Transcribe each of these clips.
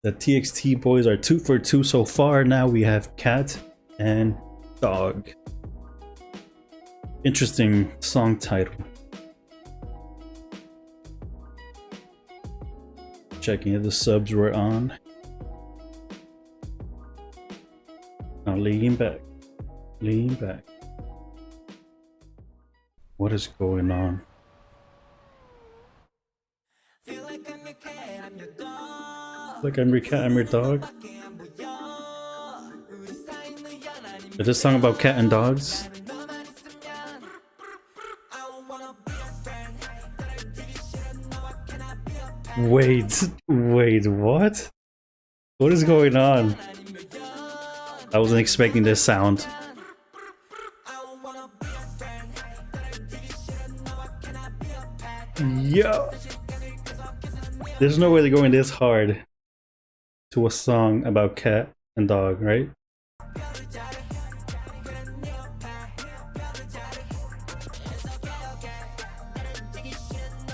The TXT boys are 2 for 2 so far. Now we have cat and dog. Interesting song title. Checking if the subs were on. Now lean back. Lean back. What is going on? Like I'm your cat, I'm your dog. Is this song about cat and dogs? Wait, what? What is going on? I wasn't expecting this sound. Yo! There's no way they're going this hard to a song about cat and dog, right?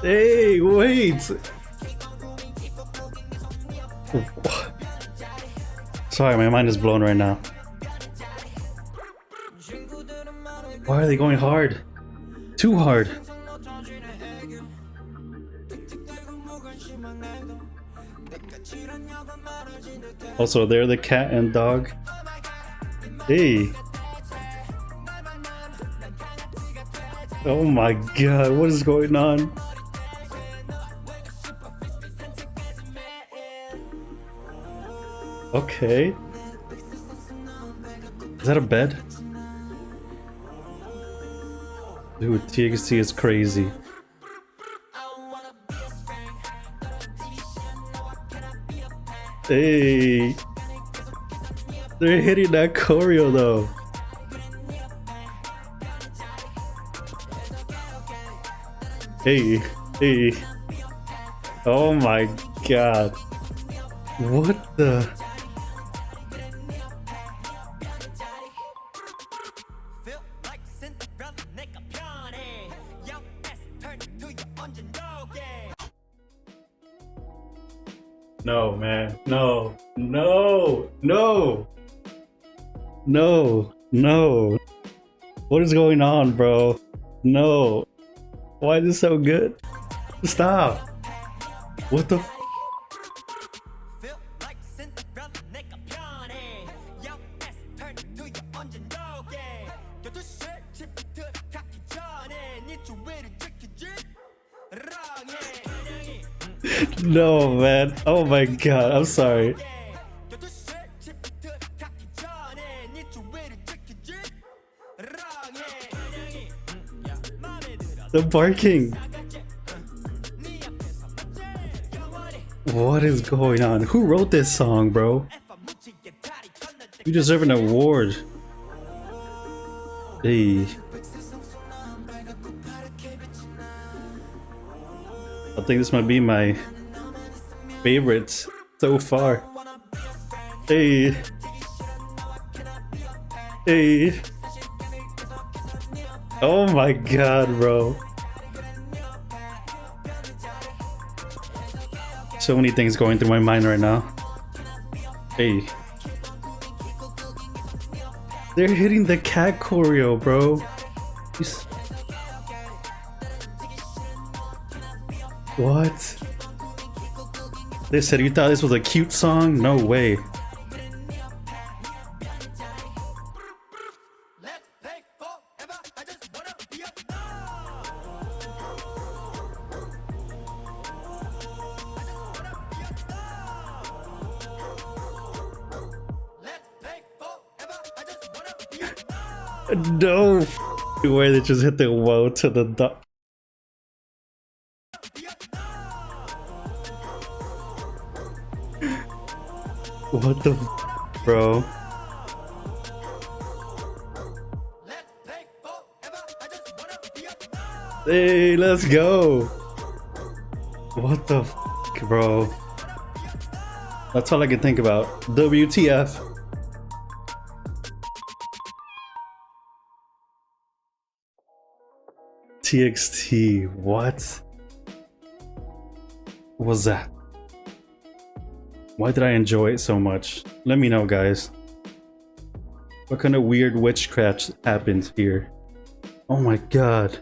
Hey, wait! Sorry, my mind is blown right now. Why are they going hard? Too hard. Also, they're the cat and dog. Hey. Oh my god, what is going on? Okay. Is that a bed? Dude, TXT is crazy. Hey. They're hitting that choreo though. Hey, hey. Oh my god. What the? No, man. No. No. No. No. No. What is going on, bro? No. Why is this so good? Stop. What the f? No, man. Oh my god. I'm sorry. The barking. What is going on? Who wrote this song, bro? You deserve an award. Hey. I think this might be my favorite so far. Hey. Hey. Oh my god, bro. So many things going through my mind right now. Hey. They're hitting the cat choreo, bro. What? They said you thought this was a cute song? No way. No way they just hit the woe to the dog. What the bro? Hey, let's go. What the bro? That's all I can think about. WTF. TXT, what was that? Why did I enjoy it so much? Let me know, guys. What kind of weird witchcraft happened here? Oh my god.